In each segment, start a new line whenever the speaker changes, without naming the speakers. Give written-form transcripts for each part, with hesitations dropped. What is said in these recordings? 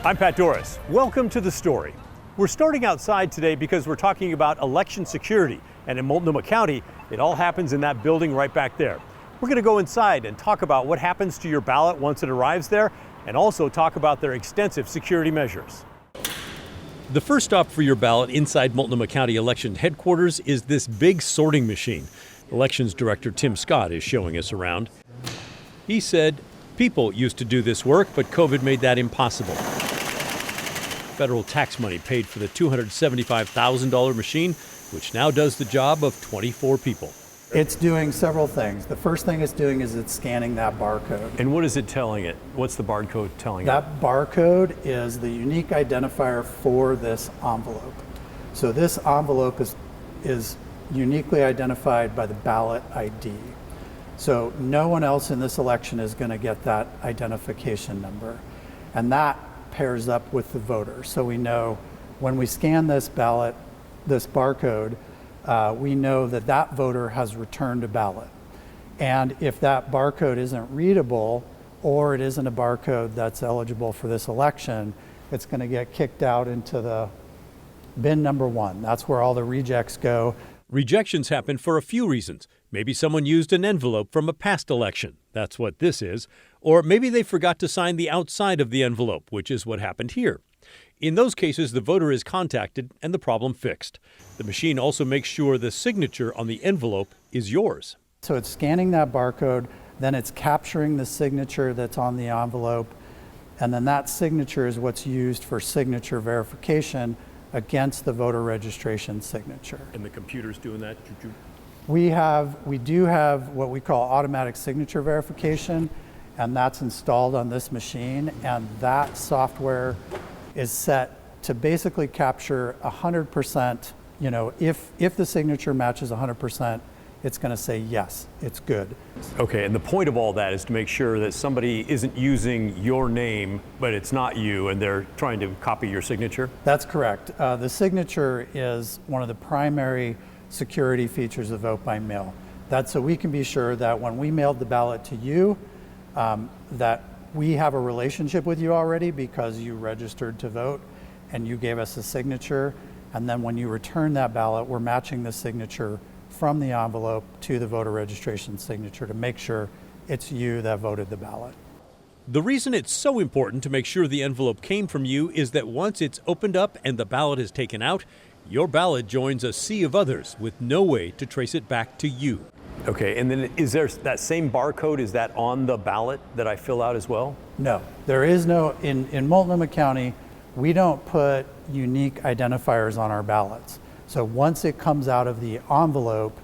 I'm Pat Doris. Welcome to The Story. We're starting outside today because we're talking about election security. And in Multnomah County, it all happens in that building right back there. We're going to go inside and talk about what happens to your ballot once it arrives there, and also talk about their extensive security measures. The first stop for your ballot inside Multnomah County election headquarters is this big sorting machine. Elections Director Tim Scott is showing us around. He said people used to do this work, but COVID made that impossible. Federal tax money paid for the $275,000 machine, which now does the job of 24 people.
It's doing several things. The first thing it's doing is it's scanning that barcode.
And what is it telling it? What's the barcode telling it?
That barcode is the unique identifier for this envelope. So this envelope is uniquely identified by the ballot ID. So no one else in this election is going to get that identification number. And that pairs up with the voter. So we know when we scan this ballot, this barcode, we know that that voter has returned a ballot. And if that barcode isn't readable, or it isn't a barcode that's eligible for this election, it's going to get kicked out into the bin number 1. That's where all the rejects go.
Rejections happen for a few reasons. Maybe someone used an envelope from a past election. That's what this is. Or maybe they forgot to sign the outside of the envelope, which is what happened here. In those cases, the voter is contacted and the problem fixed. The machine also makes sure the signature on the envelope is yours.
So it's scanning that barcode, then it's capturing the signature that's on the envelope, and then that signature is what's used for signature verification against the voter registration signature.
And the computer's doing that?
We do have what we call automatic signature verification, and that's installed on this machine, and that software is set to basically capture 100%, if the signature matches 100%, it's going to say yes, it's good.
Okay, and the point of all that is to make sure that somebody isn't using your name, but it's not you, and they're trying to copy your signature?
That's correct. The signature is one of the primary security features of vote by mail. That's so we can be sure that when we mailed the ballot to you, that we have a relationship with you already because you registered to vote and you gave us a signature. And then when you return that ballot, we're matching the signature from the envelope to the voter registration signature to make sure it's you that voted the ballot.
The reason it's so important to make sure the envelope came from you is that once it's opened up and the ballot is taken out, your ballot joins a sea of others with no way to trace it back to you. Okay, and then is there that same barcode, is that on the ballot that I fill out as well?
No, there is no, in Multnomah County, we don't put unique identifiers on our ballots. So once it comes out of the envelope,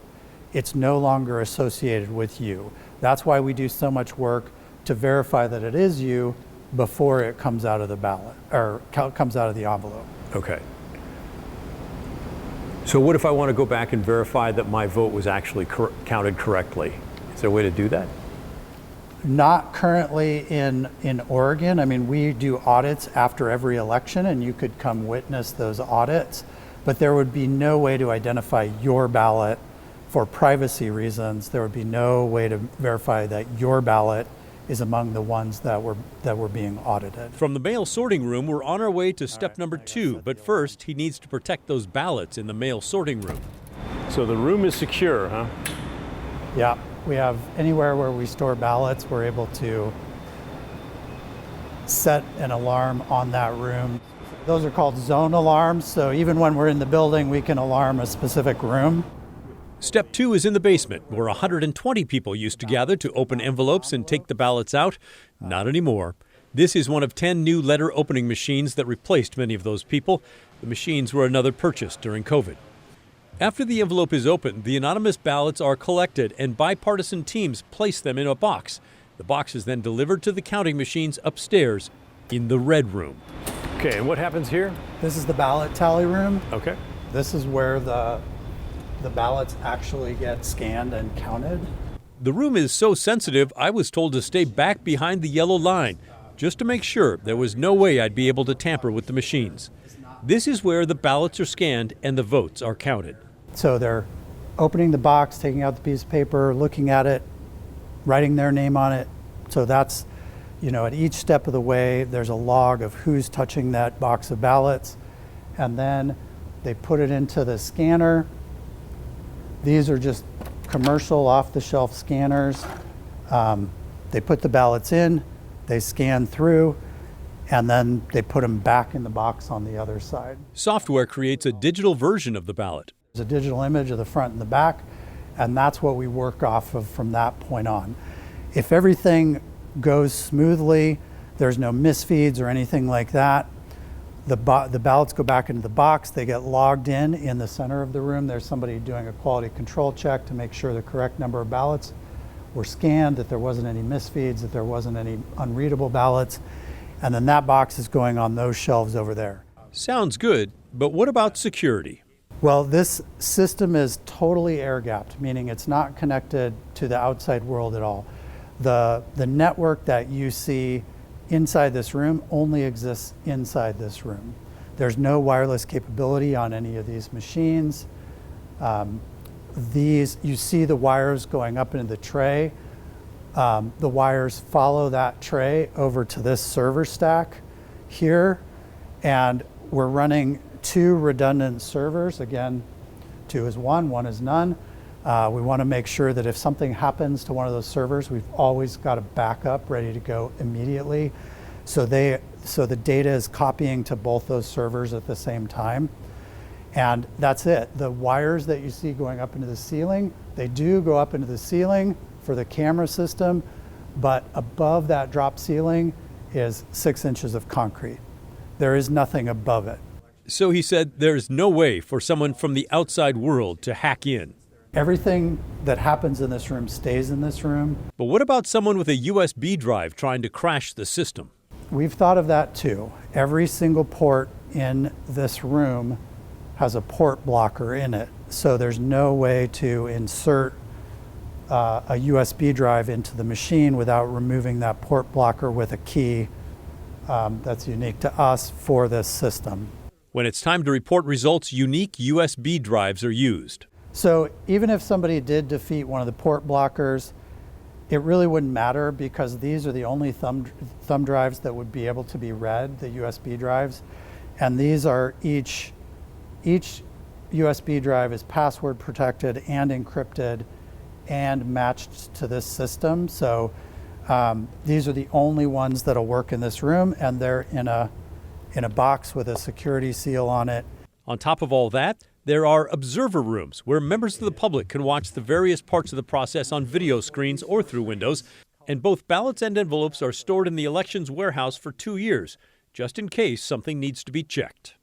it's no longer associated with you. That's why we do so much work to verify that it is you before it comes out of the ballot, or comes out of the envelope.
Okay. So what if I want to go back and verify that my vote was actually counted correctly? Is there a way to do that?
Not currently in Oregon. I mean, we do audits after every election, and you could come witness those audits, but there would be no way to identify your ballot for privacy reasons. There would be no way to verify that your ballot is among the ones that were being audited.
From the mail sorting room, we're on our way to step number 2, but first he needs to protect those ballots in the mail sorting room. So the room is secure, huh?
Yeah, we have anywhere where we store ballots, we're able to set an alarm on that room. Those are called zone alarms, so even when we're in the building, we can alarm a specific room.
Step 2 is in the basement, where 120 people used to gather to open envelopes and take the ballots out. Not anymore. This is one of 10 new letter opening machines that replaced many of those people. The machines were another purchase during COVID. After the envelope is opened, the anonymous ballots are collected and bipartisan teams place them in a box. The box is then delivered to the counting machines upstairs in the red room. Okay, and what happens here?
This is the ballot tally room.
Okay.
This is where the ballots actually get scanned and counted.
The room is so sensitive, I was told to stay back behind the yellow line, just to make sure there was no way I'd be able to tamper with the machines. This is where the ballots are scanned and the votes are counted.
So they're opening the box, taking out the piece of paper, looking at it, writing their name on it. So that's at each step of the way, there's a log of who's touching that box of ballots, and then they put it into the scanner. These are just commercial off-the-shelf scanners. They put the ballots in, they scan through, and then they put them back in the box on the other side.
Software creates a digital version of the ballot.
There's a digital image of the front and the back, and that's what we work off of from that point on. If everything goes smoothly, there's no misfeeds or anything like that, the ballots go back into the box, they get logged in the center of the room. There's somebody doing a quality control check to make sure the correct number of ballots were scanned, that there wasn't any misfeeds, that there wasn't any unreadable ballots, and then that box is going on those shelves over there.
Sounds good, but what about security?
Well, this system is totally air-gapped, meaning it's not connected to the outside world at all. The network that you see inside this room only exists inside this room. There's no wireless capability on any of these machines. You see the wires going up into the tray. The wires follow that tray over to this server stack here, and we're running 2 redundant servers. Again, 2 is 1, 1 is none. We want to make sure that if something happens to one of those servers, we've always got a backup ready to go immediately. So the data is copying to both those servers at the same time. And that's it. The wires that you see going up into the ceiling, they do go up into the ceiling for the camera system, but above that drop ceiling is 6 inches of concrete. There is nothing above it.
So he said there's no way for someone from the outside world to hack in.
Everything that happens in this room stays in this room.
But what about someone with a USB drive trying to crash the system?
We've thought of that too. Every single port in this room has a port blocker in it. So there's no way to insert a USB drive into the machine without removing that port blocker with a key that's unique to us for this system.
When it's time to report results, unique USB drives are used.
So even if somebody did defeat one of the port blockers, it really wouldn't matter because these are the only thumb drives that would be able to be read, the USB drives. And these are each USB drive is password protected and encrypted and matched to this system. So these are the only ones that'll work in this room, and they're in a box with a security seal on it.
On top of all that, there are observer rooms where members of the public can watch the various parts of the process on video screens or through windows. And both ballots and envelopes are stored in the elections warehouse for 2 years, just in case something needs to be checked.